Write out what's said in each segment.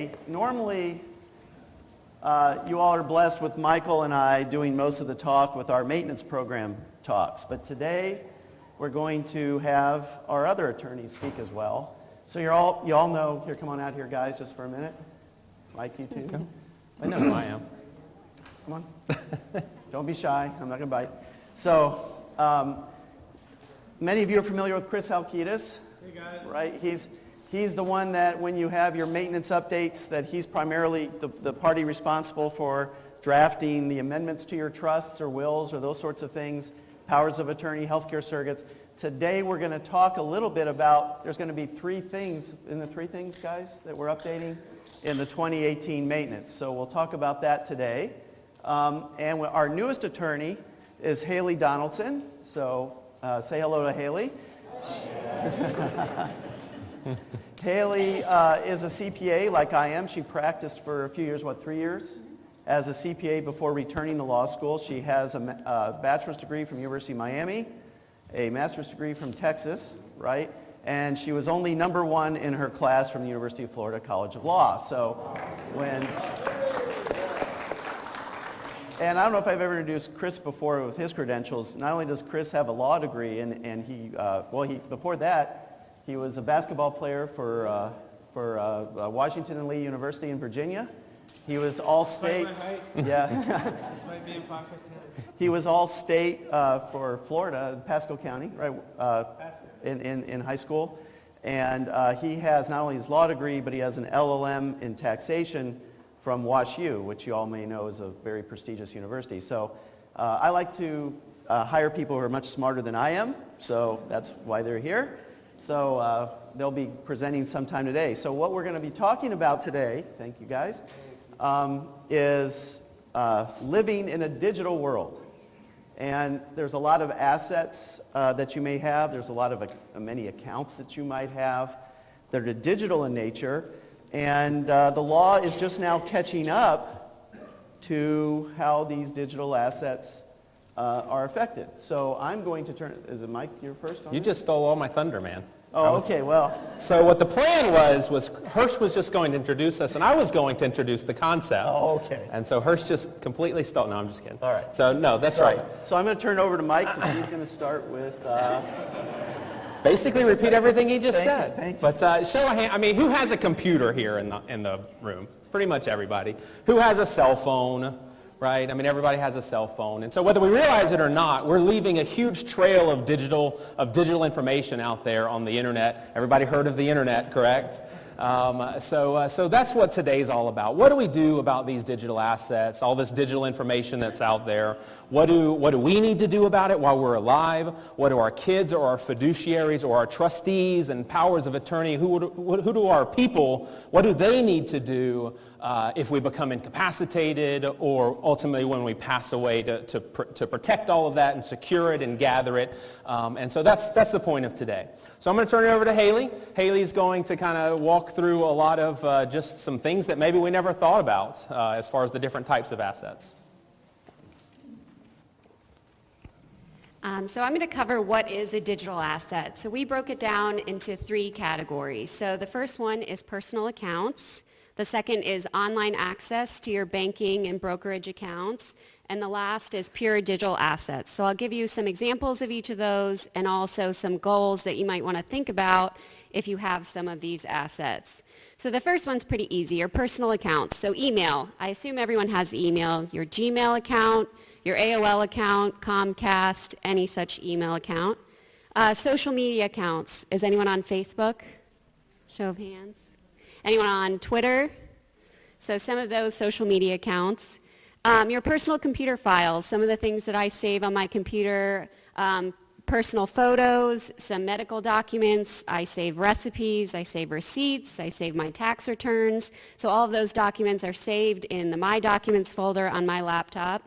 today, normally you all are blessed with Michael and I doing most of the talk with our maintenance program talks. But today, we're going to have our other attorneys speak as well. So you all know, here, come on out here, guys, just for a minute. Mike, you too? Okay. I know who I am. Come on. Don't be shy. I'm not going to bite. So, many of you are familiar with Chris Halkitis. Hey, guys. Right? He's the one that when you have your maintenance updates, that he's primarily the party responsible for drafting the amendments to your trusts or wills or those sorts of things, powers of attorney, healthcare surrogates. Today we're going to talk a little bit about, there's going to be three things, guys, that we're updating in the 2018 maintenance. So we'll talk about that today. And our newest attorney is Haley Donaldson. So say hello to Haley. Haley is a CPA like I am. She practiced for a few years, 3 years, as a CPA before returning to law school. She has a bachelor's degree from University of Miami, a master's degree from Texas, right? And she was only number one in her class from the University of Florida College of Law. So and I don't know if I've ever introduced Chris before with his credentials. Not only does Chris have a law degree, and he before that, he was a basketball player for Washington and Lee University in Virginia. He was all-state. Yeah. This might be in 5'10". He was all-state for Florida, Pasco County, right? In high school, and he has not only his law degree, but he has an LLM in taxation from WashU, which you all may know is a very prestigious university. So I like to hire people who are much smarter than I am, so that's why they're here. So they'll be presenting sometime today. So what we're going to be talking about today, thank you guys, is living in a digital world. And there's a lot of assets that you may have. There's a lot of many accounts that you might have that are digital in nature. And the law is just now catching up to how these digital assets are affected. So I'm going to turn, is it Mike, you're first on You this? just stole all my thunder, man. Oh, okay, well. So what the plan was Hirsch was just going to introduce us, and I was going to introduce the concept. Oh, okay. And so Hirsch just completely stole. No, I'm just kidding. All right. So no, that's right. So I'm going to turn it over to Mike because he's going to start with. Basically, repeat everything he just Thank you, said. thank you. But show a hand. I mean, who has a computer here in the room? Pretty much everybody. Who has a cell phone? Right? I mean, everybody has a cell phone. And so whether we realize it or not, we're leaving a huge trail of digital information out there on the internet. Everybody heard of the internet, correct? So that's what today's all about. What do we do about these digital assets, all this digital information that's out there? What do we need to do about it while we're alive? What do our kids or our fiduciaries or our trustees and powers of attorney, who do our people, what do they need to do if we become incapacitated or ultimately when we pass away to protect all of that and secure it and gather it? And so that's the point of today. So I'm going to turn it over to Haley. Haley's going to kind of walk through a lot of just some things that maybe we never thought about as far as the different types of assets. So I'm going to cover what is a digital asset. So we broke it down into three categories. So the first one is personal accounts. The second is online access to your banking and brokerage accounts. And the last is pure digital assets. So I'll give you some examples of each of those and also some goals that you might want to think about if you have some of these assets. So the first one's pretty easy, your personal accounts. So email. I assume everyone has email. Your Gmail account, your AOL account, Comcast, any such email account. Social media accounts. Is anyone on Facebook? Show of hands. Anyone on Twitter? So some of those social media accounts. Your personal computer files, some of the things that I save on my computer, personal photos, some medical documents, I save recipes, I save receipts, I save my tax returns. So all of those documents are saved in the My Documents folder on my laptop.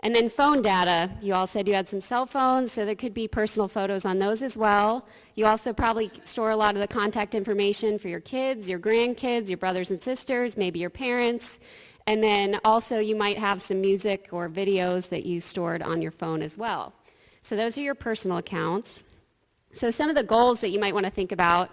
And then phone data. You all said you had some cell phones, so there could be personal photos on those as well. You also probably store a lot of the contact information for your kids, your grandkids, your brothers and sisters, maybe your parents. And then also you might have some music or videos that you stored on your phone as well. So those are your personal accounts. So some of the goals that you might want to think about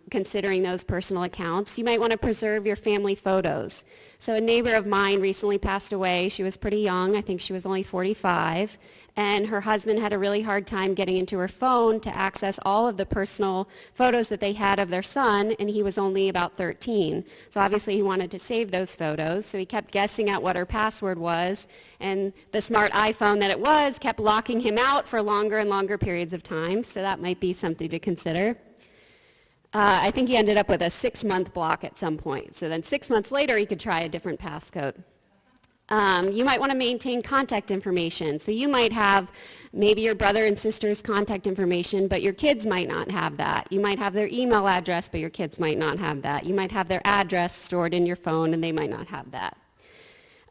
considering those personal accounts. You might want to preserve your family photos. So a neighbor of mine recently passed away. She was pretty young. I think she was only 45. And her husband had a really hard time getting into her phone to access all of the personal photos that they had of their son, and he was only about 13. So obviously he wanted to save those photos, so he kept guessing at what her password was, and the smart iPhone that it was kept locking him out for longer and longer periods of time, so that might be something to consider. I think he ended up with a 6-month block at some point. So then 6 months later, he could try a different passcode. You might want to maintain contact information. So you might have maybe your brother and sister's contact information, but your kids might not have that. You might have their email address, but your kids might not have that. You might have their address stored in your phone, and they might not have that.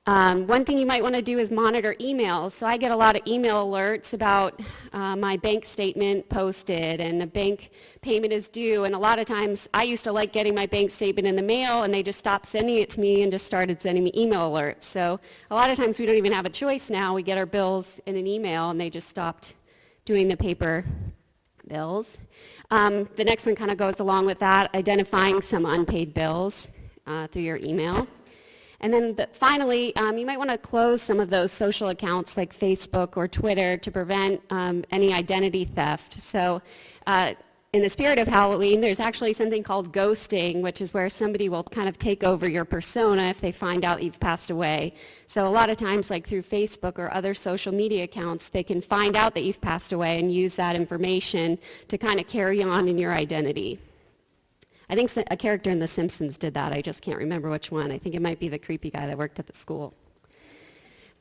One thing you might want to do is monitor emails. So I get a lot of email alerts about my bank statement posted and the bank payment is due. And a lot of times I used to like getting my bank statement in the mail, and they just stopped sending it to me and just started sending me email alerts. So a lot of times we don't even have a choice now. We get our bills in an email, and they just stopped doing the paper bills. The next one kind of goes along with that, identifying some unpaid bills through your email. And then finally, you might want to close some of those social accounts like Facebook or Twitter to prevent any identity theft. So in the spirit of Halloween, there's actually something called ghosting, which is where somebody will kind of take over your persona if they find out you've passed away. So a lot of times, like through Facebook or other social media accounts, they can find out that you've passed away and use that information to kind of carry on in your identity. I think a character in The Simpsons did that. I just can't remember which one. I think it might be the creepy guy that worked at the school.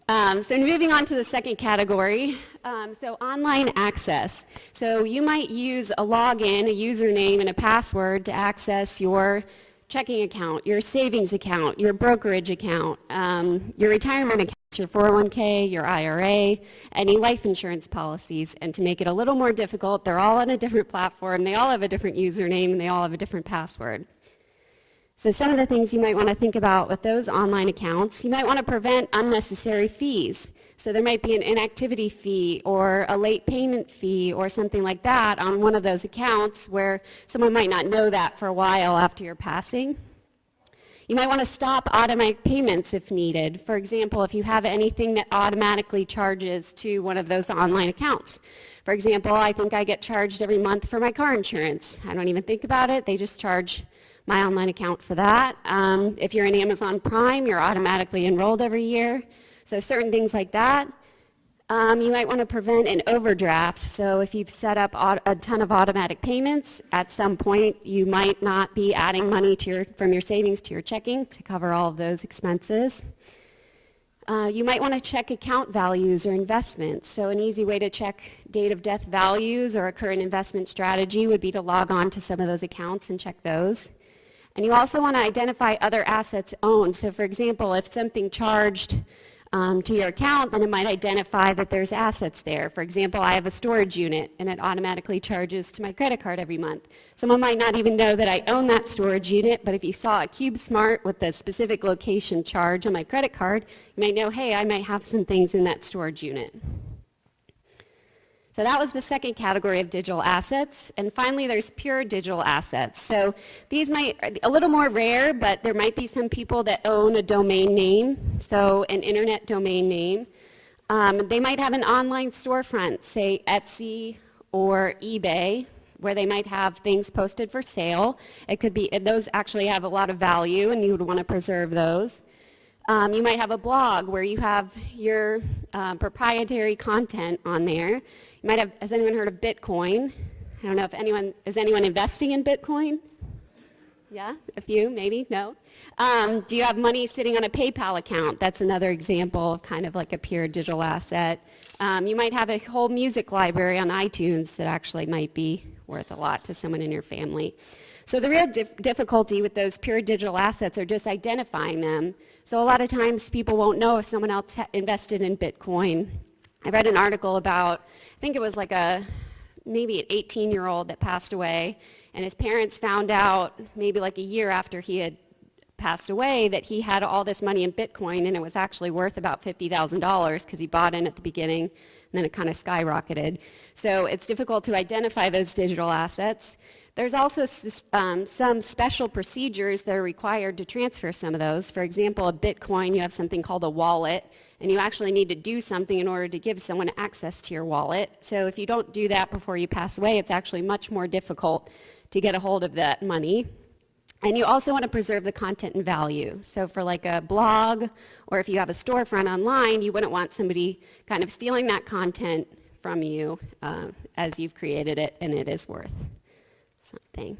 So moving on to the second category, so online access. So you might use a login, a username, and a password to access your checking account, your savings account, your brokerage account, your retirement account, your 401k, your IRA, any life insurance policies. And to make it a little more difficult, they're all on a different platform, they all have a different username, and they all have a different password. So some of the things you might want to think about with those online accounts, you might want to prevent unnecessary fees. So there might be an inactivity fee or a late payment fee or something like that on one of those accounts where someone might not know that for a while after your passing. You might want to stop automatic payments if needed. For example, if you have anything that automatically charges to one of those online accounts. For example, I think I get charged every month for my car insurance. I don't even think about it. They just charge my online account for that. If you're in Amazon Prime, you're automatically enrolled every year. So certain things like that. You might want to prevent an overdraft. So if you've set up a ton of automatic payments, at some point you might not be adding money from your savings to your checking to cover all of those expenses. You might want to check account values or investments. So an easy way to check date of death values or a current investment strategy would be to log on to some of those accounts and check those. And you also want to identify other assets owned. So for example, if something charged to your account, then it might identify that there's assets there. For example, I have a storage unit, and it automatically charges to my credit card every month. Someone might not even know that I own that storage unit, but if you saw a CubeSmart with the specific location charge on my credit card, you might know, hey, I might have some things in that storage unit. So that was the second category of digital assets. And finally, there's pure digital assets. So these might be a little more rare, but there might be some people that own a domain name, so an internet domain name. They might have an online storefront, say Etsy or eBay, where they might have things posted for sale. It could be, and those actually have a lot of value, and you would want to preserve those. You might have a blog where you have your proprietary content on there. You might have, has anyone heard of Bitcoin? I don't know if is anyone investing in Bitcoin? Yeah, a few, maybe, no. Do you have money sitting on a PayPal account? That's another example of kind of like a pure digital asset. You might have a whole music library on iTunes that actually might be worth a lot to someone in your family. So the real difficulty with those pure digital assets are just identifying them. So a lot of times people won't know if someone else invested in Bitcoin. I read an article about, I think it was like maybe an 18-year-old that passed away, and his parents found out maybe like a year after he had passed away that he had all this money in Bitcoin, and it was actually worth about $50,000 because he bought in at the beginning, and then it kind of skyrocketed. So it's difficult to identify those digital assets. There's also some special procedures that are required to transfer some of those. For example, a Bitcoin, you have something called a wallet, and you actually need to do something in order to give someone access to your wallet. So if you don't do that before you pass away, it's actually much more difficult to get a hold of that money. And you also want to preserve the content and value. So for like a blog, or if you have a storefront online, you wouldn't want somebody kind of stealing that content from you as you've created it and it is worth something.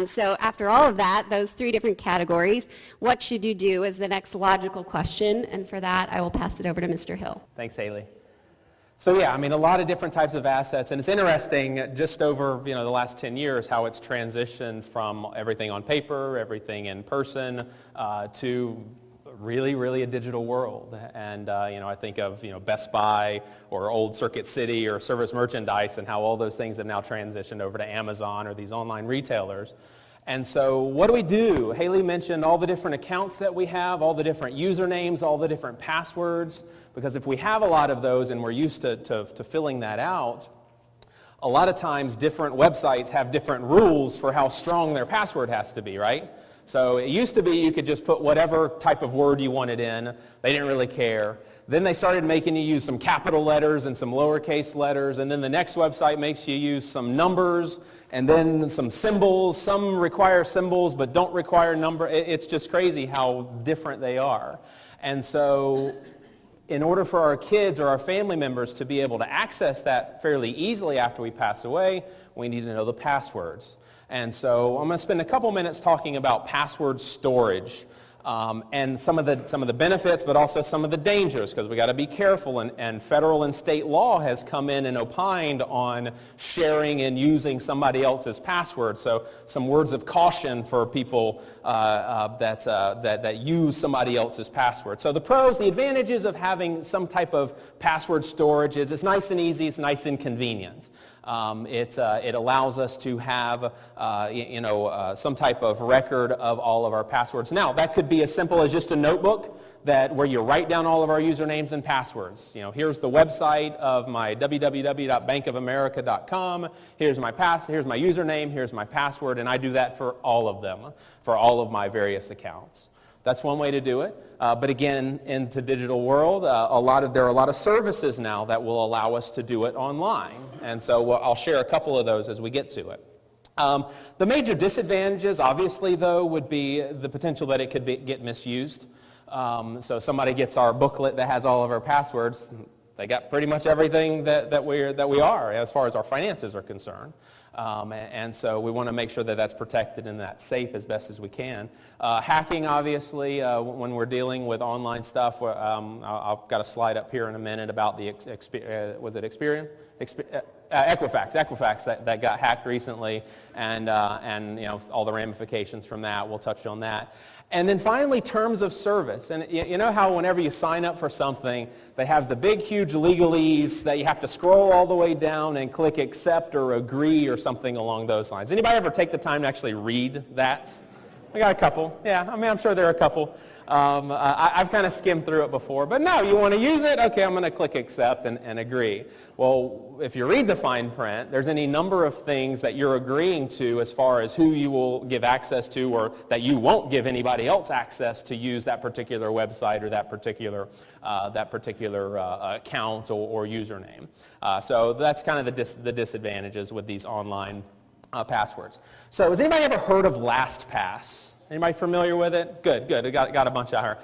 So after all of that, those 3 different categories, what should you do is the next logical question, and for that I will pass it over to Mr. Hill. Thanks, Haley. So yeah, I mean, a lot of different types of assets, and it's interesting just over the last 10 years how it's transitioned from everything on paper, everything in person, to really a digital world. And I think of Best Buy or old Circuit City or Service Merchandise and how all those things have now transitioned over to Amazon or these online retailers. And so what do? Haley mentioned all the different accounts that we have, all the different usernames, all the different passwords, because if we have a lot of those and we're used to filling that out, a lot of times different websites have different rules for how strong their password has to be, right? So it used to be you could just put whatever type of word you wanted in. They didn't really care. Then they started making you use some capital letters and some lowercase letters, and then the next website makes you use some numbers and then some symbols. Some require symbols but don't require number. It's just crazy how different they are. And so in order for our kids or our family members to be able to access that fairly easily after we pass away, we need to know the passwords. And so I'm going to spend a couple minutes talking about password storage and some of the benefits, but also some of the dangers, because we got to be careful. And federal and state law has come in and opined on sharing and using somebody else's password. So some words of caution for people that use somebody else's password. So the pros, the advantages of having some type of password storage is it's nice and easy, it's nice and convenient. It allows us to have some type of record of all of our passwords. Now, that could be as simple as just a notebook where you write down all of our usernames and passwords. Here's the website of my www.bankofamerica.com. Here's my username, here's my password, and I do that for all of them, for all of my various accounts. That's one way to do it. But again, in the digital world, there are a lot of services now that will allow us to do it online. And so I'll share a couple of those as we get to it. The major disadvantages, obviously, though, would be the potential that it could get misused. So somebody gets our booklet that has all of our passwords. They got pretty much everything that we are as far as our finances are concerned. And so we want to make sure that that's protected and that's safe as best as we can. Hacking, obviously, when we're dealing with online stuff, I've got a slide up here in a minute about the Experian? Equifax that got hacked recently, and all the ramifications from that. We'll touch on that. And then finally, terms of service. And you know how whenever you sign up for something, they have the big, huge legalese that you have to scroll all the way down and click accept or agree or something along those lines. Anybody ever take the time to actually read that? I got a couple. Yeah, I'm sure there are a couple. I've kind of skimmed through it before, but no, you want to use it? Okay, I'm going to click accept and agree. Well, if you read the fine print, there's any number of things that you're agreeing to as far as who you will give access to, or that you won't give anybody else access to use that particular website or that particular account or username. So that's kind of the disadvantages with these online passwords. So has anybody ever heard of LastPass? Anybody familiar with it? Good. I got a bunch out here.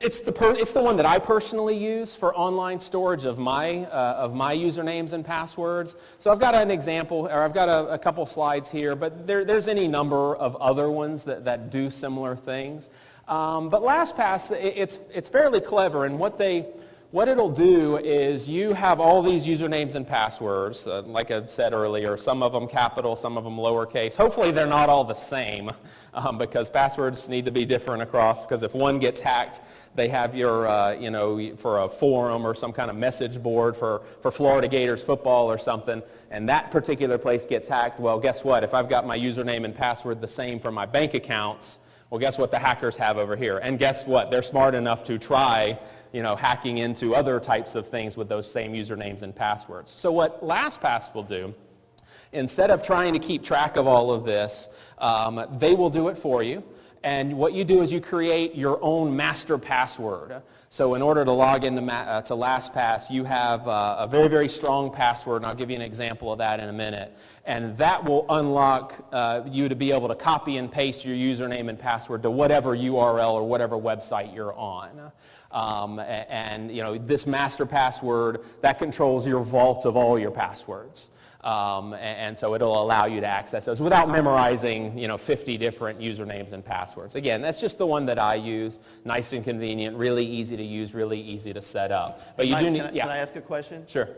It's the one that I personally use for online storage of my usernames and passwords. So I've got an example, or I've got a couple slides here, but there's any number of other ones that do similar things. But LastPass, it's fairly clever, and what it'll do is you have all these usernames and passwords, like I said earlier, some of them capital, some of them lowercase. Hopefully they're not all the same, because passwords need to be different across, because if one gets hacked, they have your, for a forum or some kind of message board for Florida Gators football or something, and that particular place gets hacked. Well, guess what? If I've got my username and password the same for my bank accounts, well, guess what the hackers have over here? And guess what? They're smart enough to try hacking into other types of things with those same usernames and passwords. So what LastPass will do Instead of trying to keep track of all of this, they will do it for you. And what you do is you create your own master password. So in order to log into to LastPass, you have a very, very strong password, and I'll give you an example of that in a minute. And that will unlock you to be able to copy and paste your username and password to whatever URL or whatever website you're on. And you know, this master password, that controls your vault of all your passwords. And so it'll allow you to access those without memorizing, you know, 50 different usernames and passwords. Again, that's just the one that I use. Nice and convenient, really easy to use, really easy to set up. But you do need, Can I ask a question? Sure.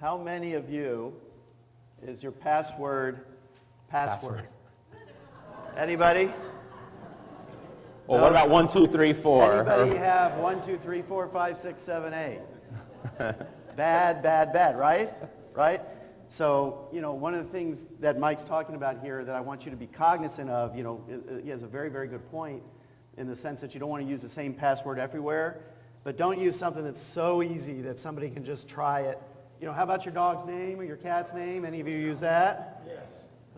How many of you is your password? Anybody? Well, what about 1, 2, 3, 4? Anybody have 1, 2, 3, 4, 5, 6, 7, 8? Bad, right? Right? So, you know, one of the things that Mike's talking about here that I want you to be cognizant of, you know, he has a very, very good point in the sense that you don't want to use the same password everywhere, but don't use something that's so easy that somebody can just try it. You know, how about your dog's name or your cat's name? Any of you use that? Yes.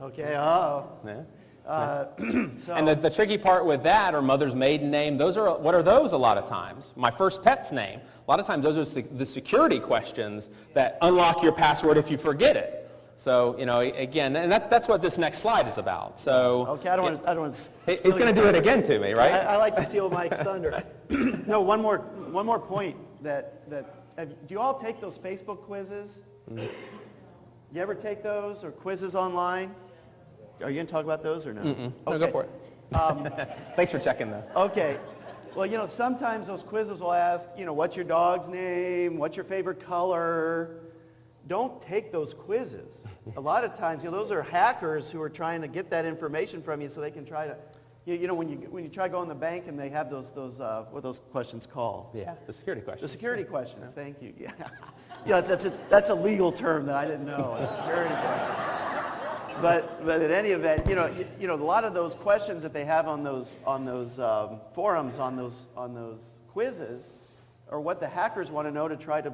Okay, Yeah. So, And the tricky part with that, or mother's maiden name, what are those a lot of times? My first pet's name. A lot of times those are the security questions that unlock your password if you forget it. So, you know, again, and that's what this next slide is about. So, okay, I don't want to. He's going to do it again to me, right? I like to steal Mike's thunder. No, one more point that do you all take those Facebook quizzes? You ever take those or quizzes online? Are you going to talk about those or no? Okay. Okay. No, go for it. Thanks for checking, though. Okay. Well, you know, sometimes those quizzes will ask, you know, what's your dog's name? What's your favorite color? Don't take those quizzes. A lot of times, you know, those are hackers who are trying to get that information from you so they can try to, you know, when you try to go in the bank and they have those what are those questions called? Yeah, the security questions. The security questions. Thank you. Yeah. Yeah, that's a legal term that I didn't know. A security question. But in any event, you know, a lot of those questions that they have on those forums, on those quizzes, are what the hackers want to know to try to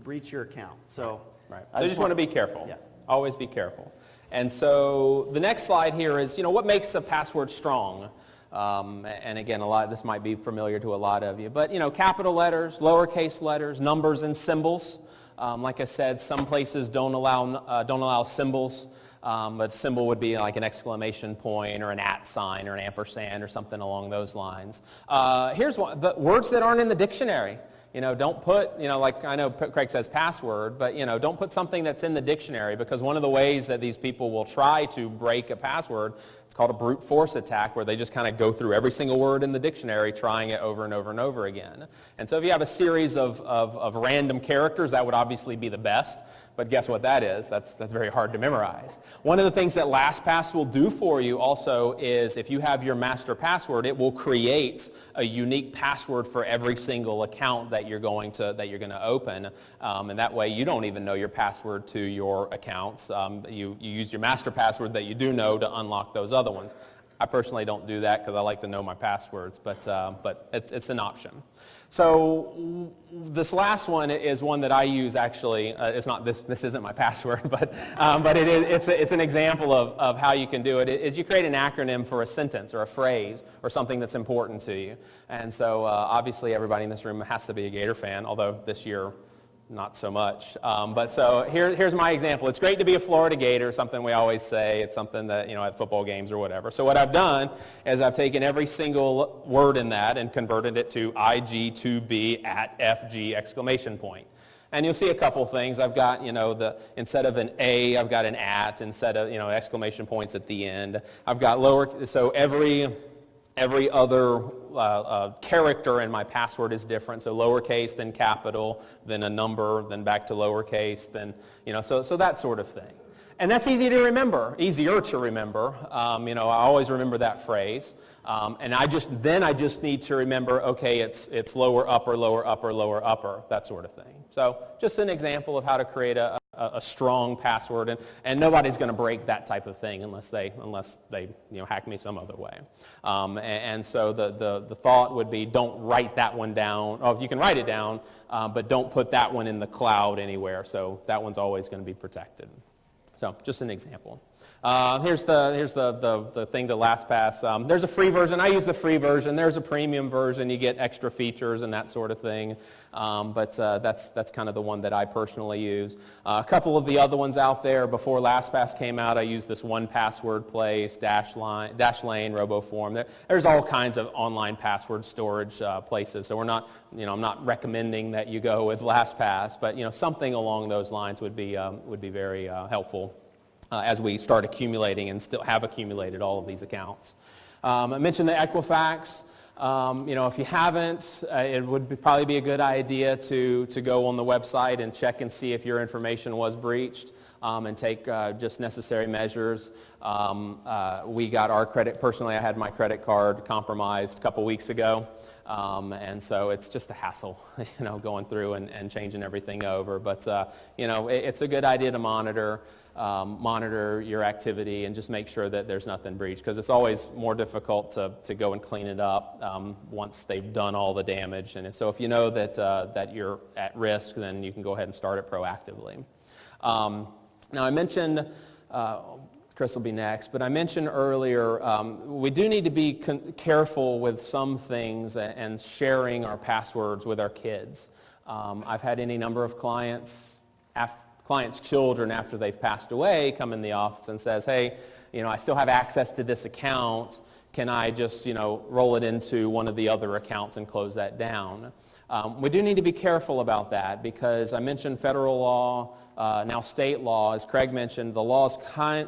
breach your account. So, right. So you just want to be careful. Yeah. Always be careful. And so the next slide here is, you know, what makes a password strong? And again, this might be familiar to a lot of you, but you know, capital letters, lowercase letters, numbers, and symbols. Like I said, some places don't allow symbols. But symbol would be like an exclamation point or an @ sign or an ampersand or something along those lines. Here's one, the words that aren't in the dictionary. You know, don't put, you know, like I know Craig says password, but you know, don't put something that's in the dictionary, because one of the ways that these people will try to break a password, it's called a brute force attack, where they just kind of go through every single word in the dictionary, trying it over and over and over again. And so if you have a series of random characters, that would obviously be the best. But guess what that is? That's very hard to memorize. One of the things that LastPass will do for you also is, if you have your master password, it will create a unique password for every single account that you're going to open, and that way you don't even know your password to your accounts. You use your master password that you do know to unlock those other ones. I personally don't do that because I like to know my passwords, but it's an option. So this last one is one that I use actually. It's not this isn't my password, but it's an example of how you can do it. Is you create an acronym for a sentence or a phrase or something that's important to you. And so obviously everybody in this room has to be a Gator fan, although this year not so much. But so here's my example. It's great to be a Florida Gator, something we always say. It's something that, you know, at football games or whatever. So what I've done is I've taken every single word in that and converted it to IG2B @ FG exclamation point. And you'll see a couple things. I've got, you know, instead of an A, I've got an @ instead of, you know, exclamation points at the end. I've got so every other character in my password is different. So lowercase, then capital, then a number, then back to lowercase, then, you know, so that sort of thing. And that's easier to remember. You know, I always remember that phrase. And I just need to remember, okay, it's lower, upper, lower, upper, lower, upper, that sort of thing. So just an example of how to create a strong password, and nobody's going to break that type of thing unless they you know, hack me some other way. And so the thought would be, don't write that one down. Oh, you can write it down, but don't put that one in the cloud anywhere. So that one's always going to be protected. So just an example. Here's the thing to LastPass. There's a free version. I use the free version. There's a premium version. You get extra features and that sort of thing. But that's kind of the one that I personally use. A couple of the other ones out there, before LastPass came out, I used this 1Password Place, Dashlane, RoboForm. There's all kinds of online password storage places. So we're not, I'm not recommending that you go with LastPass, but something along those lines would be very helpful as we start accumulating and still have accumulated all of these accounts. I mentioned the Equifax. If you haven't, it would probably be a good idea to go on the website and check and see if your information was breached and take just necessary measures. We got our credit, personally I had my credit card compromised a couple weeks ago. And so it's just a hassle, going through and changing everything over. But, it's a good idea to monitor your activity and just make sure that there's nothing breached, because it's always more difficult to go and clean it up once they've done all the damage. And so if you know that you're at risk, then you can go ahead and start it proactively. Now I mentioned, Chris will be next, but I mentioned earlier we do need to be careful with some things and sharing our passwords with our kids. I've had any number of clients' children after they've passed away come in the office and says, hey, I still have access to this account. Can I just, roll it into one of the other accounts and close that down? We do need to be careful about that, because I mentioned federal law, now state law. As Craig mentioned, the law is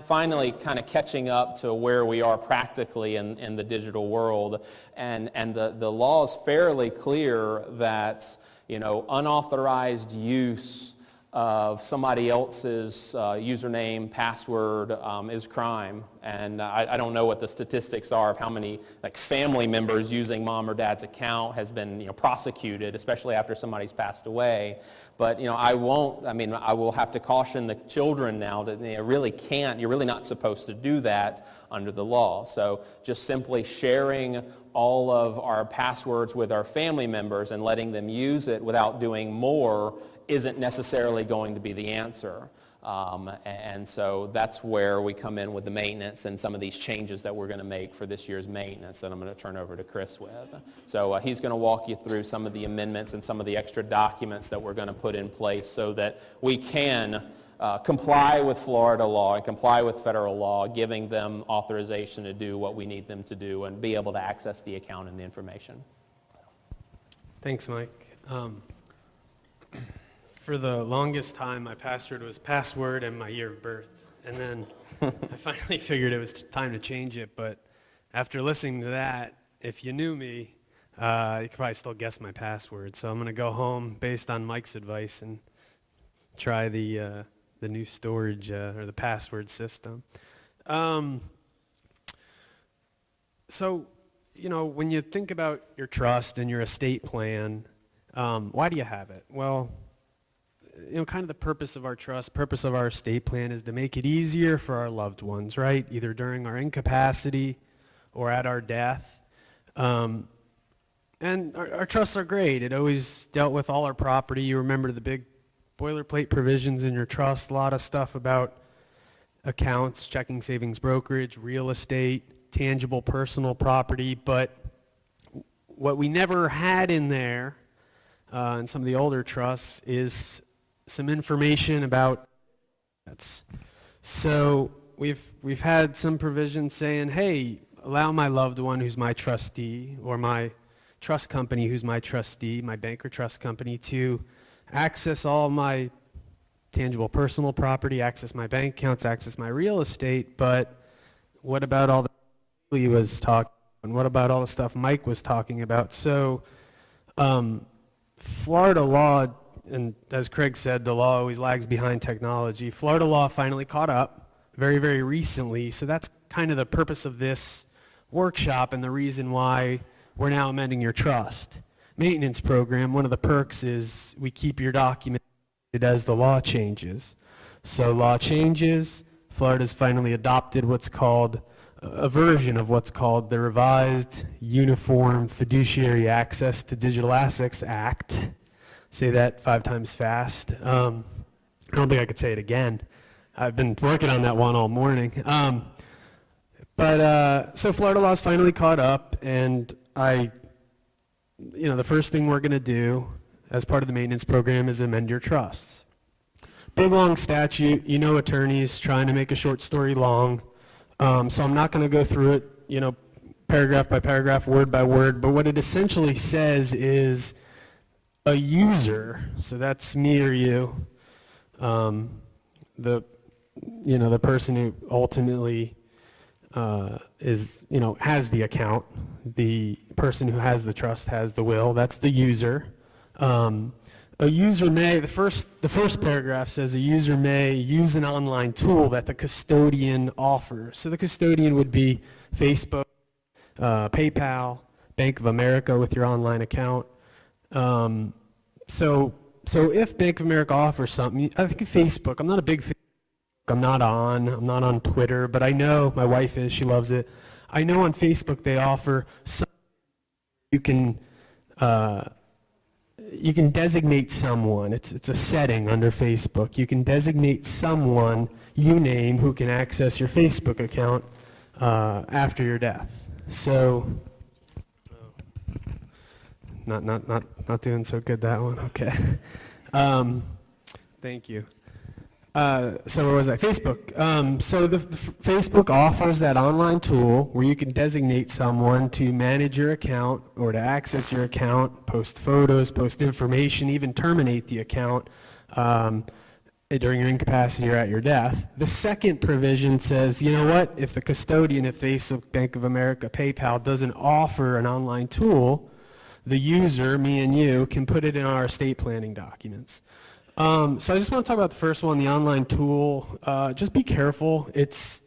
finally kind of catching up to where we are practically in the digital world. And the law is fairly clear that, unauthorized use of somebody else's username, password is crime. And I don't know what the statistics are of how many family members using mom or dad's account has been prosecuted, especially after somebody's passed away. But I will have to caution the children now that they really can't, you're really not supposed to do that under the law. So just simply sharing all of our passwords with our family members and letting them use it without doing more isn't necessarily going to be the answer. And so that's where we come in with the maintenance and some of these changes that we're going to make for this year's maintenance that I'm going to turn over to Chris with. So he's going to walk you through some of the amendments and some of the extra documents that we're going to put in place so that we can comply with Florida law and comply with federal law, giving them authorization to do what we need them to do and be able to access the account and the information. Thanks, Mike. For the longest time, my password was password and my year of birth. And then I finally figured it was time to change it. But after listening to that, if you knew me, you could probably still guess my password. So I'm going to go home based on Mike's advice and try the new storage or the password system. So, when you think about your trust and your estate plan, why do you have it? Well, kind of the purpose of our trust, purpose of our estate plan is to make it easier for our loved ones, right? Either during our incapacity or at our death. And our trusts are great. It always dealt with all our property. You remember the big boilerplate provisions in your trust, a lot of stuff about accounts, checking, savings, brokerage, real estate, tangible personal property. But what we never had in there in some of the older trusts is some information about that's. So we've had some provisions saying, hey, allow my loved one who's my trustee or my trust company who's my trustee, my bank or trust company, to access all my tangible personal property, access my bank accounts, access my real estate. But what about all the he was talking, and what about all the stuff Mike was talking about? So Florida law, and as Craig said, the law always lags behind technology. Florida law finally caught up very, very recently. So that's kind of the purpose of this workshop and the reason why we're now amending your trust maintenance program. One of the perks is we keep your document as the law changes. So law changes, Florida's finally adopted what's called a version of what's called the Revised Uniform Fiduciary Access to Digital Assets Act. Say that 5 times fast. I don't think I could say it again. I've been working on that one all morning. So Florida law's finally caught up, and the first thing we're going to do as part of the maintenance program is amend your trusts. Big, long statute, attorneys trying to make a short story long, so I'm not going to go through it, paragraph by paragraph, word by word, but what it essentially says is a user, so that's me or you, the person who ultimately has the account, the person who has the trust has the will, that's the user. A user may, the first paragraph says a user may use an online tool that the custodian offers. So the custodian would be Facebook, PayPal, Bank of America with your online account. So if Bank of America offers something, I think Facebook, I'm not a big fan. I'm not on Twitter, but I know, my wife is, she loves it. I know on Facebook they offer some, you can designate someone, it's a setting under Facebook. You can designate someone you name who can access your Facebook account after your death. So, not doing so good that one, okay. Thank you. So where was I? Facebook. So the Facebook offers that online tool where you can designate someone to manage your account or to access your account, post photos, post information, even terminate the account during your incapacity or at your death. The second provision says, you know what, if the custodian at Facebook, Bank of America, PayPal doesn't offer an online tool, the user, me and you, can put it in our estate planning documents. So I just want to talk about the first one, the online tool. Just be careful. It's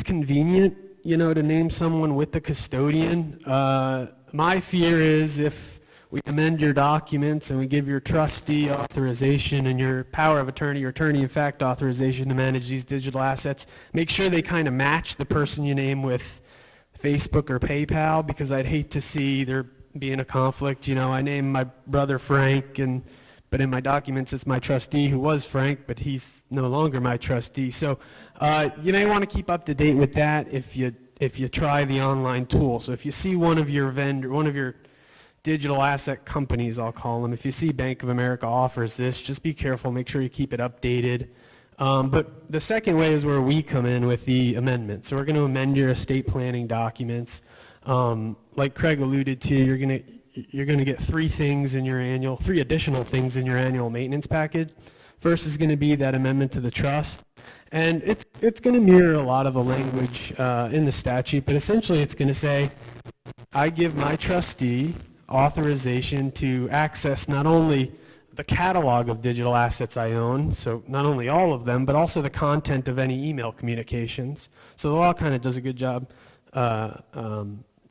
convenient, to name someone with the custodian. My fear is if we amend your documents and we give your trustee authorization and your power of attorney or attorney-in-fact authorization to manage these digital assets, make sure they kind of match the person you name with Facebook or PayPal, because I'd hate to see there being a conflict. I name my brother Frank, but in my documents it's my trustee who was Frank, but he's no longer my trustee. So you may want to keep up to date with that if you try the online tool. So if you see one of your digital asset companies, I'll call them, if you see Bank of America offers this, just be careful, make sure you keep it updated. But the second way is where we come in with the amendment. So we're going to amend your estate planning documents. Like Craig alluded to, you're going to get three additional things in your annual maintenance package. First is going to be that amendment to the trust, and it's going to mirror a lot of the language in the statute, but essentially it's going to say, I give my trustee authorization to access not only the catalog of digital assets I own, so not only all of them, but also the content of any email communications. So the law kind of does a good job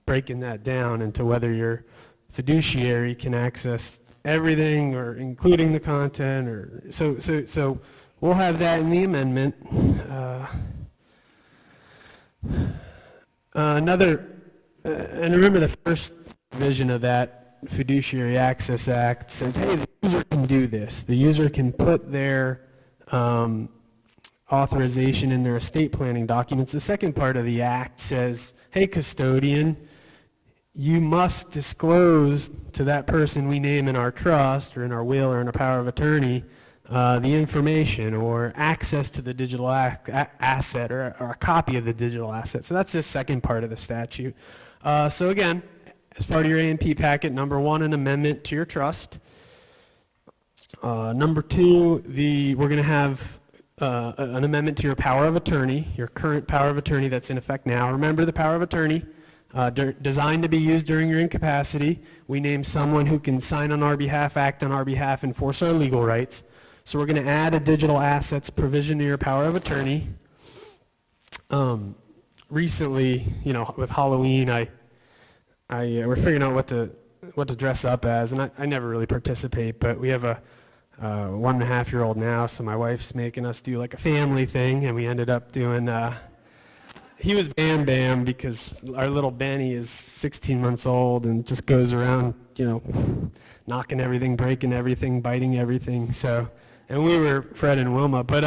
breaking that down into whether your fiduciary can access everything or including the content, or so we'll have that in the amendment. And remember the first provision of that Fiduciary Access Act says, hey, the user can do this. The user can put their authorization in their estate planning documents. The second part of the act says, hey, custodian, you must disclose to that person we name in our trust or in our will or in our power of attorney the information or access to the digital asset or a copy of the digital asset. So that's the second part of the statute. So again, as part of your A&P packet, number one, an amendment to your trust. Number two, we're going to have an amendment to your power of attorney, your current power of attorney that's in effect now. Remember the power of attorney, designed to be used during your incapacity. We name someone who can sign on our behalf, act on our behalf, enforce our legal rights. So we're going to add a digital assets provision to your power of attorney. Recently, with Halloween, we're figuring out what to dress up as, and I never really participate, but we have a 1.5-year-old now, so my wife's making us do like a family thing, and we ended up doing, he was Bam Bam because our little Benny is 16 months old and just goes around, knocking everything, breaking everything, biting everything, so, and we were Fred and Wilma, but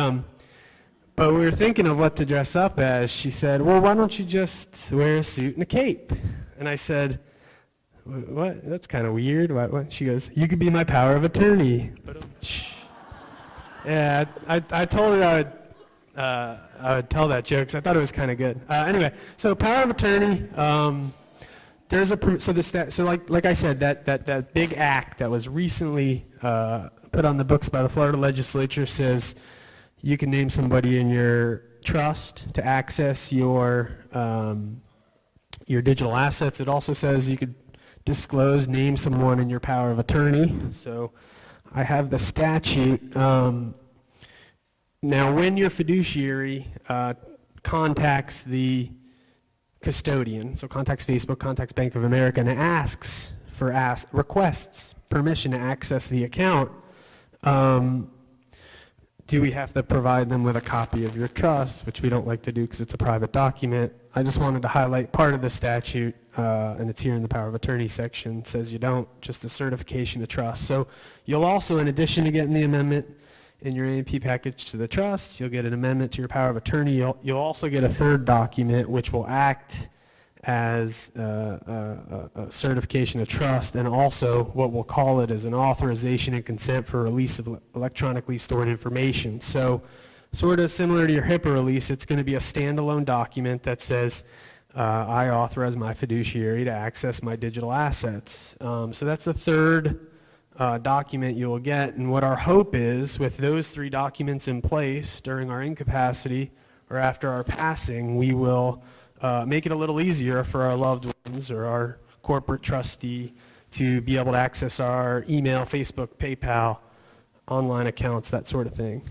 But we were thinking of what to dress up as. She said, well, why don't you just wear a suit and a cape? And I said, what? That's kind of weird. What? She goes, you could be my power of attorney. Yeah, I told her I would tell that joke because I thought it was kind of good. Anyway, so power of attorney. There's a so like I said, that big act that was recently put on the books by the Florida legislature says you can name somebody in your trust to access your digital assets. It also says you could name someone in your power of attorney. So I have the statute. Now, when your fiduciary contacts the custodian, so contacts Facebook, contacts Bank of America, and requests permission to access the account, do we have to provide them with a copy of your trust, which we don't like to do because it's a private document? I just wanted to highlight part of the statute, and it's here in the power of attorney section, says you don't, just a certification of trust. So you'll also, in addition to getting the amendment in your A&P package to the trust, you'll get an amendment to your power of attorney. You'll also get a third document which will act as a certification of trust, and also what we'll call it is an authorization and consent for release of electronically stored information. So sort of similar to your HIPAA release, it's going to be a standalone document that says I authorize my fiduciary to access my digital assets. So that's the third document you will get, and what our hope is with those three documents in place during our incapacity or after our passing, we will make it a little easier for our loved ones or our corporate trustee to be able to access our email, Facebook, PayPal, online accounts, that sort of thing.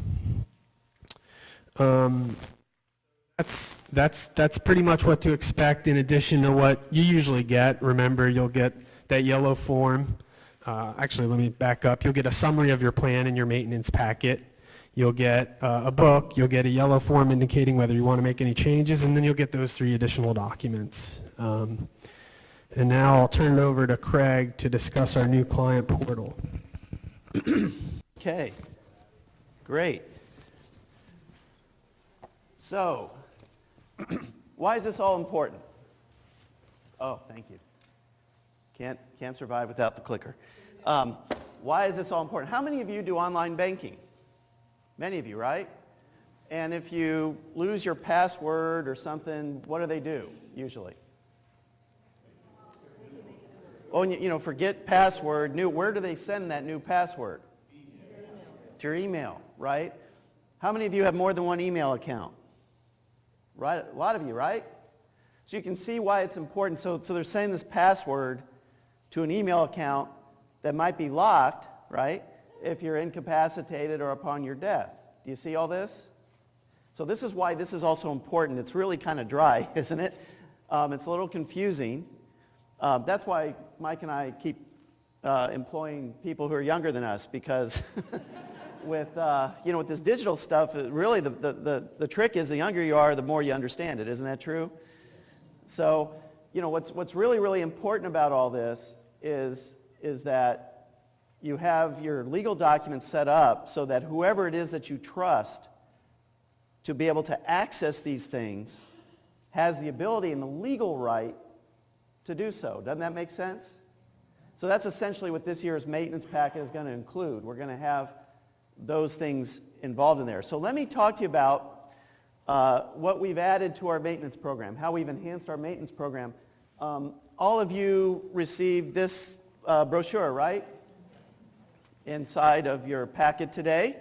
That's pretty much what to expect in addition to what you usually get. Remember, you'll get that yellow form. Actually, let me back up. You'll get a summary of your plan in your maintenance packet. You'll get a book. You'll get a yellow form indicating whether you want to make any changes, and then you'll get those three additional documents. And now I'll turn it over to Craig to discuss our new client portal. Okay, great. So, why is this all important? Oh, thank you. Can't survive without the clicker. Why is this all important? How many of you do online banking? Many of you, right? And if you lose your password or something, what do they do usually? Oh, forget password, where do they send that new password? To your email, right? How many of you have more than one email account? Right, a lot of you, right? So you can see why it's important. So they're sending this password to an email account that might be locked, right, if you're incapacitated or upon your death. Do you see all this? So this is why this is also important. It's really kind of dry, isn't it? It's a little confusing. That's why Mike and I keep employing people who are younger than us, because with this digital stuff, really the trick is the younger you are, the more you understand it. Isn't that true? So, what's really, really important about all this is that you have your legal documents set up so that whoever it is that you trust to be able to access these things has the ability and the legal right to do so. Doesn't that make sense? So that's essentially what this year's maintenance packet is going to include. We're going to have those things involved in there. So let me talk to you about what we've added to our maintenance program, how we've enhanced our maintenance program. All of you received this brochure, right? Inside of your packet today.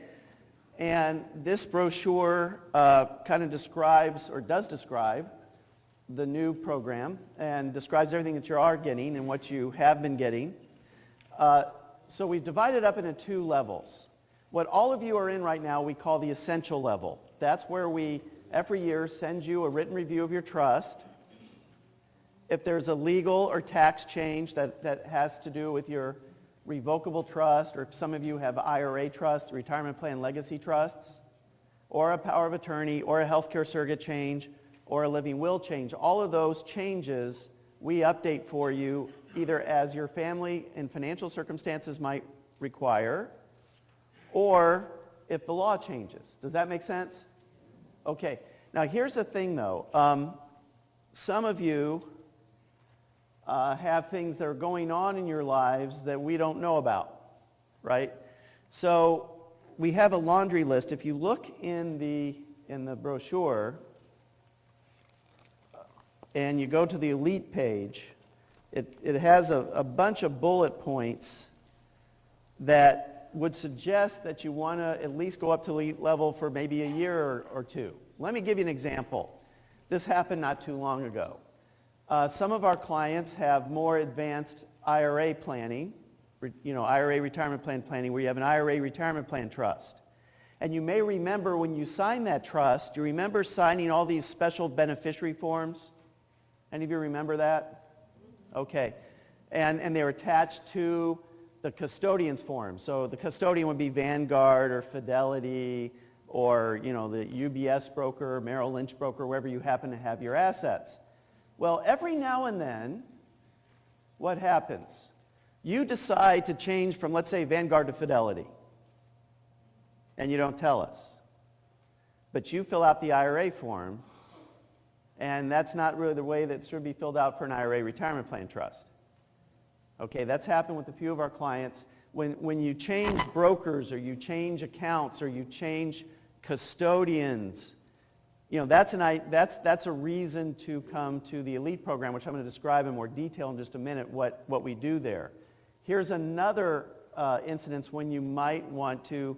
And this brochure kind of does describe the new program and describes everything that you are getting and what you have been getting. So we've divided up into two levels. What all of you are in right now we call the essential level. That's where we, every year, send you a written review of your trust. If there's a legal or tax change that has to do with your revocable trust, or if some of you have IRA trusts, retirement plan legacy trusts, or a power of attorney, or a healthcare surrogate change, or a living will change, all of those changes we update for you either as your family and financial circumstances might require, or if the law changes. Does that make sense? Okay, now here's the thing though. Some of you have things that are going on in your lives that we don't know about, right? So we have a laundry list. If you look in the brochure and you go to the Elite page, it has a bunch of bullet points that would suggest that you want to at least go up to Elite level for maybe a year or two. Let me give you an example. This happened not too long ago. Some of our clients have more advanced IRA planning, IRA retirement plan planning, where you have an IRA retirement plan trust. And you may remember when you signed that trust, you remember signing all these special beneficiary forms? Any of you remember that? Okay. And they were attached to the custodian's form. So the custodian would be Vanguard or Fidelity or, the UBS broker, Merrill Lynch broker, wherever you happen to have your assets. Well, every now and then, what happens? You decide to change from, let's say, Vanguard to Fidelity. And you don't tell us. But you fill out the IRA form, and that's not really the way that should be filled out for an IRA retirement plan trust. Okay, that's happened with a few of our clients. When you change brokers or you change accounts or you change custodians, that's a reason to come to the Elite program, which I'm going to describe in more detail in just a minute what we do there. Here's another incidence when you might want to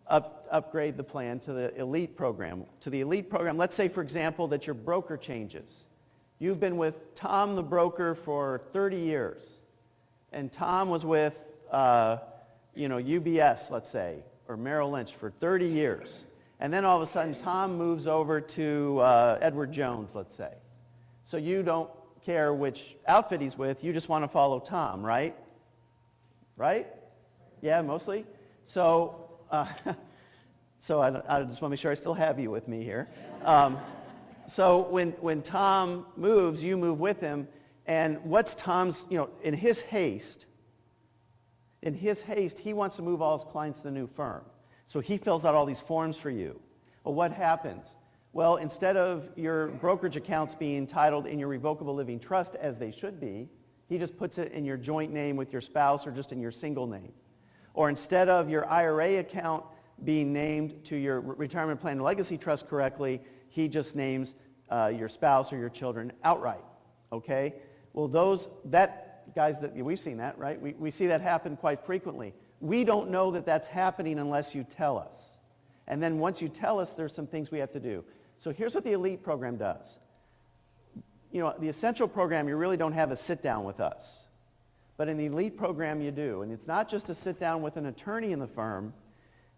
upgrade the plan to the Elite program. To the Elite program, let's say, for example, that your broker changes. You've been with Tom the broker for 30 years, and Tom was with UBS, let's say, or Merrill Lynch for 30 years. And then all of a sudden, Tom moves over to Edward Jones, let's say. So you don't care which outfit he's with, you just want to follow Tom, right? Right? Yeah, mostly? So I just want to make sure I still have you with me here. So when Tom moves, you move with him. And what's Tom's, in his haste, he wants to move all his clients to the new firm. So he fills out all these forms for you. Well, what happens? Well, instead of your brokerage accounts being titled in your revocable living trust as they should be, he just puts it in your joint name with your spouse or just in your single name. Or instead of your IRA account being named to your retirement plan legacy trust correctly, he just names your spouse or your children outright. Okay? Well, guys, we've seen that, right? We see that happen quite frequently. We don't know that that's happening unless you tell us. And then once you tell us, there's some things we have to do. So here's what the Elite program does. The Essential program, you really don't have a sit-down with us. But in the Elite program, you do. And it's not just a sit-down with an attorney in the firm.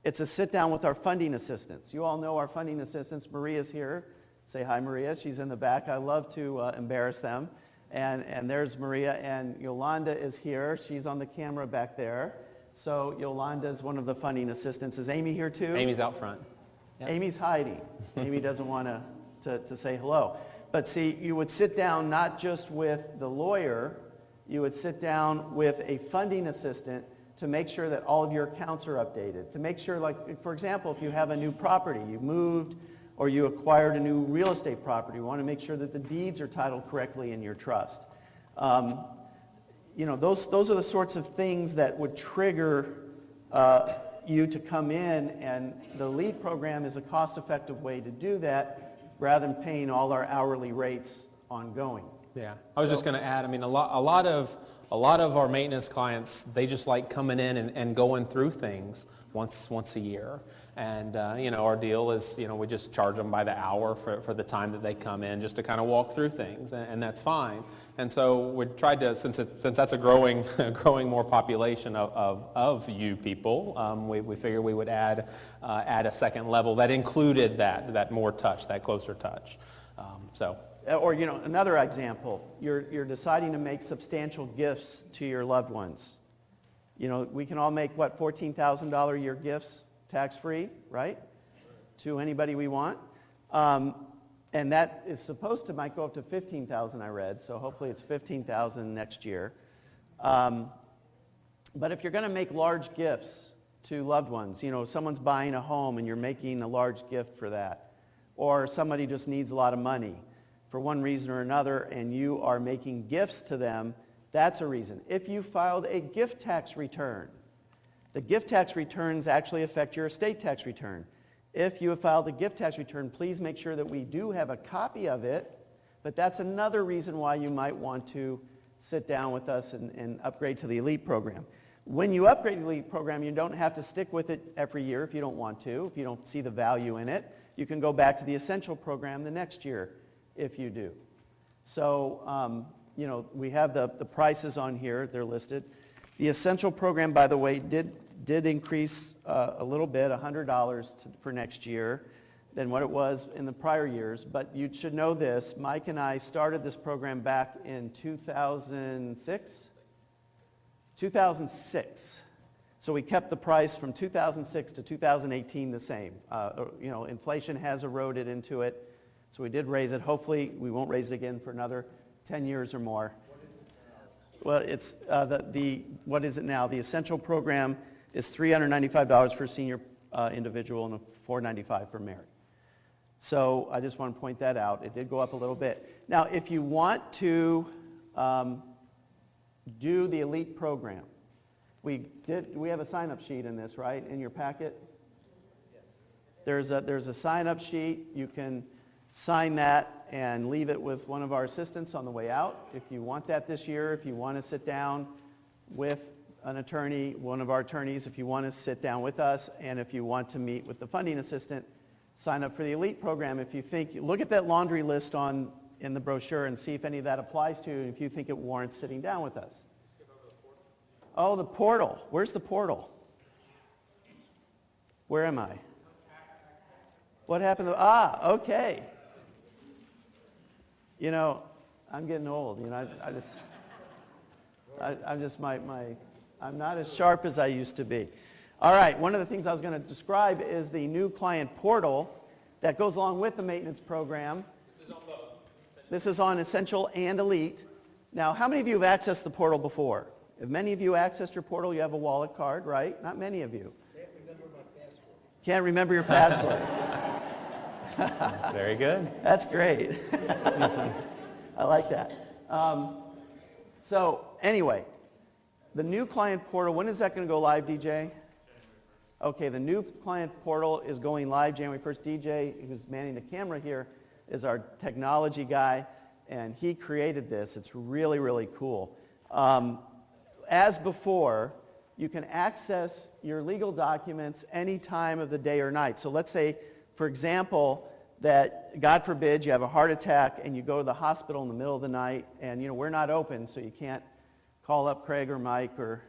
It's a sit-down with our funding assistants. You all know our funding assistants. Maria's here. Say hi, Maria. She's in the back. I love to embarrass them. And there's Maria. And Yolanda is here. She's on the camera back there. So Yolanda is one of the funding assistants. Is Amy here too? Amy's out front. Yep. Amy's hiding. Amy doesn't want to say hello. But see, you would sit down not just with the lawyer, you would sit down with a funding assistant to make sure that all of your accounts are updated. To make sure, like, for example, if you have a new property, you moved or you acquired a new real estate property, you want to make sure that the deeds are titled correctly in your trust. Those are the sorts of things that would trigger you to come in, and the Elite program is a cost-effective way to do that rather than paying all our hourly rates ongoing. Yeah, I was just going to add, a lot of our maintenance clients, they just like coming in and going through things once a year. And, our deal is, we just charge them by the hour for the time that they come in just to kind of walk through things, and that's fine. And so we tried to, since that's a growing more population of you people, we figured we would add a second level that included that more touch, that closer touch. Or, another example, you're deciding to make substantial gifts to your loved ones. We can all make, $14,000 a year gifts tax-free, right? To anybody we want. And that is supposed to might go up to $15,000, I read, so hopefully it's $15,000 next year. But if you're going to make large gifts to loved ones, someone's buying a home and you're making a large gift for that, or somebody just needs a lot of money for one reason or another, and you are making gifts to them, that's a reason. If you filed a gift tax return, the gift tax returns actually affect your estate tax return. If you have filed a gift tax return, please make sure that we do have a copy of it, but that's another reason why you might want to sit down with us and upgrade to the Elite program. When you upgrade to the Elite program, you don't have to stick with it every year if you don't want to, if you don't see the value in it. You can go back to the Essential program the next year if you do. So, we have the prices on here. They're listed. The Essential program, by the way, did increase a little bit, $100 for next year than what it was in the prior years. But you should know this. Mike and I started this program back in 2006. 2006. So we kept the price from 2006 to 2018 the same. Inflation has eroded into it, so we did raise it. Hopefully, we won't raise it again for another 10 years or more. Well, it's what is it now? The Essential program is $395 for a senior individual and $495 for married. So I just want to point that out. It did go up a little bit. Now, if you want to do the Elite program, we have a sign-up sheet in this, right, in your packet? Yes. There's a sign-up sheet. You can sign that and leave it with one of our assistants on the way out. If you want that this year, if you want to sit down with an attorney, one of our attorneys, if you want to sit down with us, and if you want to meet with the funding assistant, sign up for the Elite program. If you think, look at that laundry list in the brochure and see if any of that applies to you, and if you think it warrants sitting down with us. Oh, the portal. Where's the portal? Where am I? What happened to, okay. I'm getting old. I'm not as sharp as I used to be. All right, one of the things I was going to describe is the new client portal that goes along with the maintenance program. This is on both. This is on Essential and Elite. Now, how many of you have accessed the portal before? If many of you accessed your portal, you have a wallet card, right? Not many of you. Can't remember my password. Can't remember your password. Very good. That's great. I like that. So anyway, the new client portal, when is that going to go live, DJ? Okay, the new client portal is going live January 1st. DJ, who's manning the camera here, is our technology guy, and he created this. It's really, really cool. As before, you can access your legal documents any time of the day or night. So let's say, for example, that, God forbid, you have a heart attack and you go to the hospital in the middle of the night, and we're not open, so you can't call up Craig or Mike or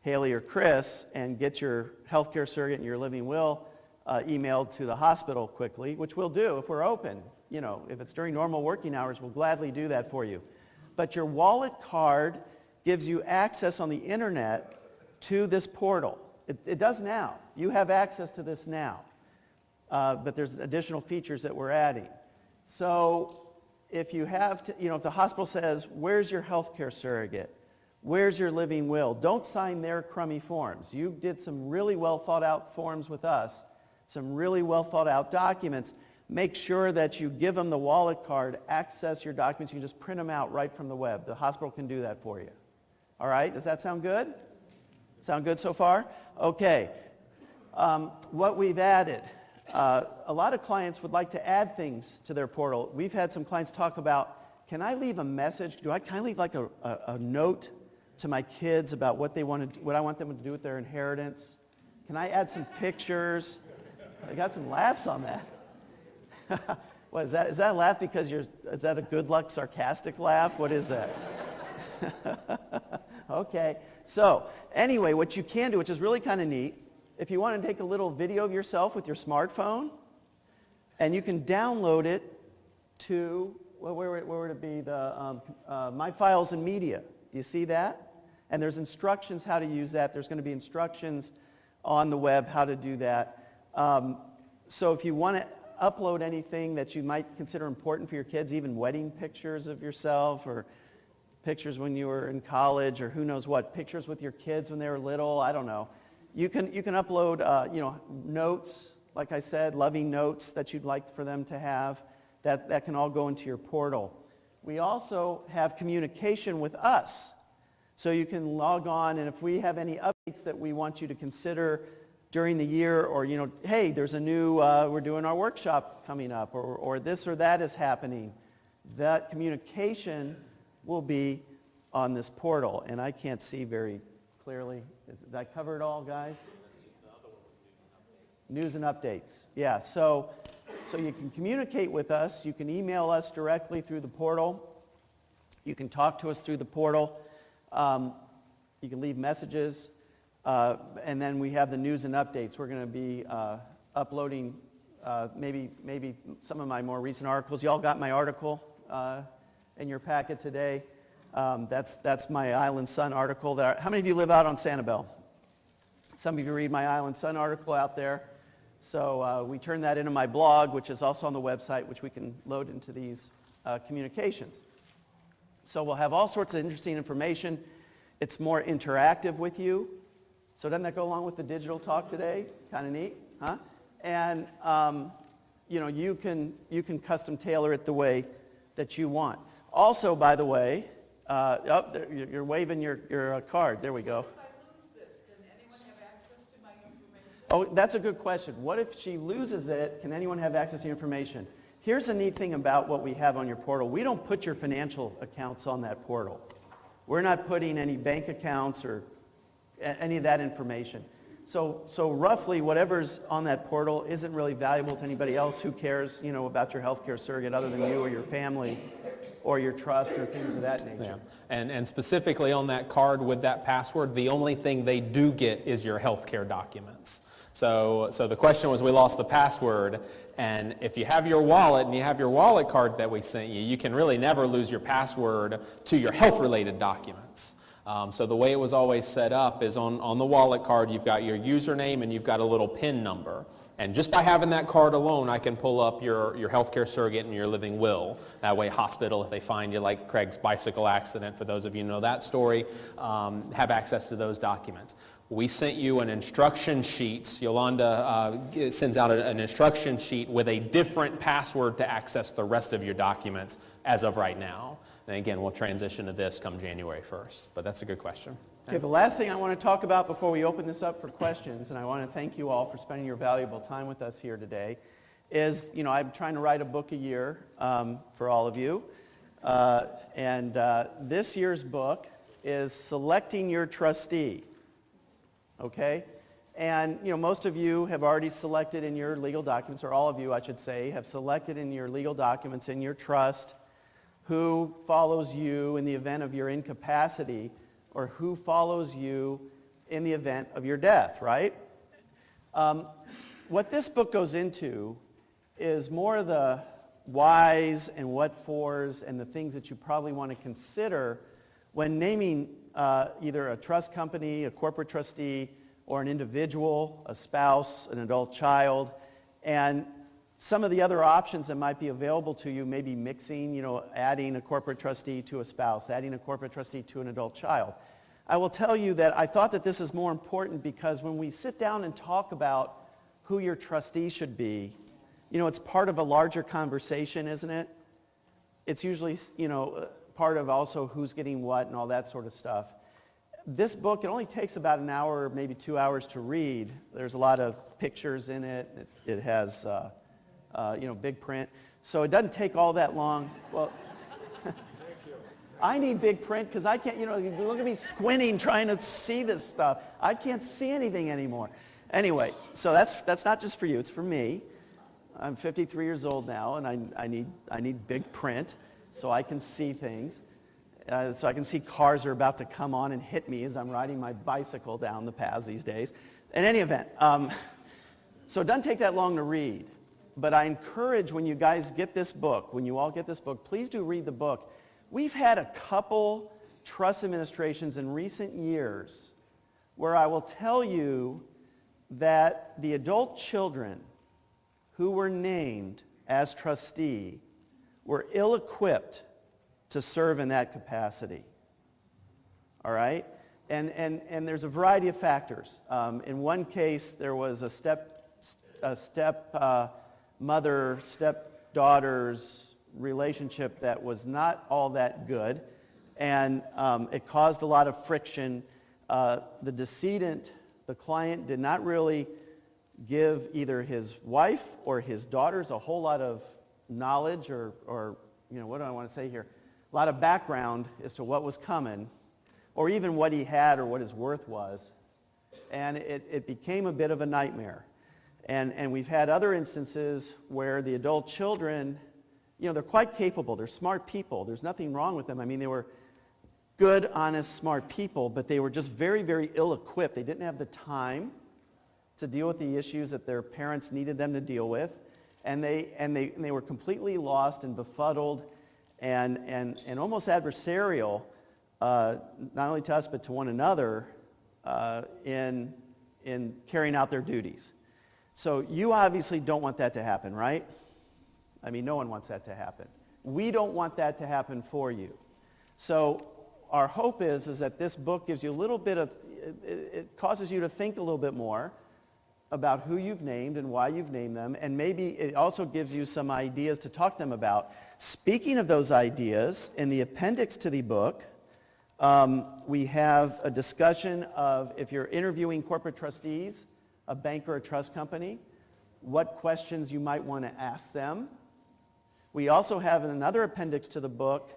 Haley or Chris and get your healthcare surrogate and your living will emailed to the hospital quickly, which we'll do if we're open. If it's during normal working hours, we'll gladly do that for you. But your wallet card gives you access on the internet to this portal. It does now. You have access to this now. But there's additional features that we're adding. So if you have to, if the hospital says, where's your healthcare surrogate? Where's your living will? Don't sign their crummy forms. You did some really well thought out forms with us, some really well thought out documents. Make sure that you give them the wallet card, access your documents. You can just print them out right from the web. The hospital can do that for you. All right, does that sound good? Sound good so far? Okay. What we've added. A lot of clients would like to add things to their portal. We've had some clients talk about, can I leave a message? Can I leave like a note to my kids about what I want them to do with their inheritance? Can I add some pictures? I got some laughs on that. What is that? Is that a laugh because is that a good luck sarcastic laugh? What is that? Okay. So anyway, what you can do, which is really kind of neat, if you want to take a little video of yourself with your smartphone, and you can download it to, where would it be? My Files and Media. Do you see that? And there's instructions how to use that. There's going to be instructions on the web how to do that. So if you want to upload anything that you might consider important for your kids, even wedding pictures of yourself or pictures when you were in college or who knows what, pictures with your kids when they were little, I don't know. You can upload notes like I said, loving notes that you'd like for them to have. That can all go into your portal. We also have communication with us. So you can log on, and if we have any updates that we want you to consider during the year, or, hey, there's a new, we're doing our workshop coming up, or this or that is happening, that communication will be on this portal. And I can't see very clearly. Did I cover it all, guys? News and updates. Yeah, so you can communicate with us. You can email us directly through the portal. You can talk to us through the portal. You can leave messages. And then we have the news and updates. We're going to be uploading maybe some of my more recent articles. Y'all got my article in your packet today. That's my Island Sun article. How many of you live out on Sanibel? Some of you read my Island Sun article out there. So we turn that into my blog, which is also on the website, which we can load into these communications. So we'll have all sorts of interesting information. It's more interactive with you. So doesn't that go along with the digital talk today? Kind of neat, huh? And you can custom tailor it the way that you want. Also, by the way, you're waving your card. There we go. Oh, that's a good question. What if she loses it? Can anyone have access to your information? Here's the neat thing about what we have on your portal. We don't put your financial accounts on that portal. We're not putting any bank accounts or any of that information. So roughly whatever's on that portal isn't really valuable to anybody else who cares, about your healthcare surrogate other than you or your family or your trust or things of that nature. Yeah. And specifically on that card with that password, the only thing they do get is your healthcare documents. So the question was, we lost the password, and if you have your wallet and you have your wallet card that we sent you, you can really never lose your password to your health-related documents. So the way it was always set up is on the wallet card, you've got your username and you've got a little PIN number. And just by having that card alone, I can pull up your healthcare surrogate and your living will. That way, hospital, if they find you, like Craig's bicycle accident, for those of you who know that story, have access to those documents. We sent you an instruction sheet. Yolanda sends out an instruction sheet with a different password to access the rest of your documents as of right now. And again, we'll transition to this come January 1st. But that's a good question. Okay, the last thing I want to talk about before we open this up for questions, and I want to thank you all for spending your valuable time with us here today, is, I'm trying to write a book a year for all of you. And this year's book is Selecting Your Trustee. Okay? And, most of you have already selected in your legal documents, or all of you, I should say, have selected in your legal documents, in your trust, who follows you in the event of your incapacity, or who follows you in the event of your death, right? What this book goes into is more of the whys and what fors and the things that you probably want to consider when naming either a trust company, a corporate trustee, or an individual, a spouse, an adult child, and some of the other options that might be available to you, maybe mixing, adding a corporate trustee to a spouse, adding a corporate trustee to an adult child. I will tell you that I thought that this is more important because when we sit down and talk about who your trustee should be, it's part of a larger conversation, isn't it? It's usually, part of also who's getting what and all that sort of stuff. This book, it only takes about an hour, maybe 2 hours to read. There's a lot of pictures in it. It has, big print. So it doesn't take all that long. Well, I need big print because I can't, look at me squinting trying to see this stuff. I can't see anything anymore. Anyway, so that's not just for you, it's for me. I'm 53 years old now, and I need big print so I can see things. So I can see cars are about to come on and hit me as I'm riding my bicycle down the paths these days. In any event, so it doesn't take that long to read. But I encourage when you guys get this book, when you all get this book, please do read the book. We've had a couple trust administrations in recent years where I will tell you that the adult children who were named as trustee were ill-equipped to serve in that capacity. All right? And there's a variety of factors. In one case, there was a a step-mother, stepdaughter's relationship that was not all that good, and it caused a lot of friction. The decedent, the client, did not really give either his wife or his daughters a whole lot of knowledge or what do I want to say here? A lot of background as to what was coming, or even what he had or what his worth was. And it became a bit of a nightmare. And we've had other instances where the adult children, they're quite capable. They're smart people. There's nothing wrong with them. I mean, they were good, honest, smart people, but they were just very, very ill-equipped. They didn't have the time to deal with the issues that their parents needed them to deal with. And they were completely lost and befuddled and almost adversarial, not only to us but to one another in carrying out their duties. So you obviously don't want that to happen, right? I mean, no one wants that to happen. We don't want that to happen for you. So our hope is that this book gives you a little bit of, it causes you to think a little bit more about who you've named and why you've named them, and maybe it also gives you some ideas to talk to them about. Speaking of those ideas, in the appendix to the book, we have a discussion of if you're interviewing corporate trustees, a bank or a trust company, what questions you might want to ask them. We also have in another appendix to the book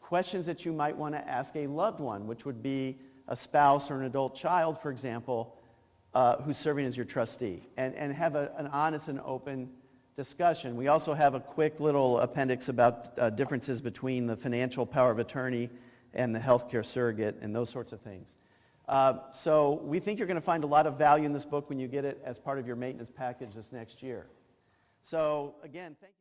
questions that you might want to ask a loved one, which would be a spouse or an adult child, for example, who's serving as your trustee, and have an honest and open discussion. We also have a quick little appendix about differences between the financial power of attorney and the healthcare surrogate and those sorts of things. So we think you're going to find a lot of value in this book when you get it as part of your maintenance package this next year. So again, thank you.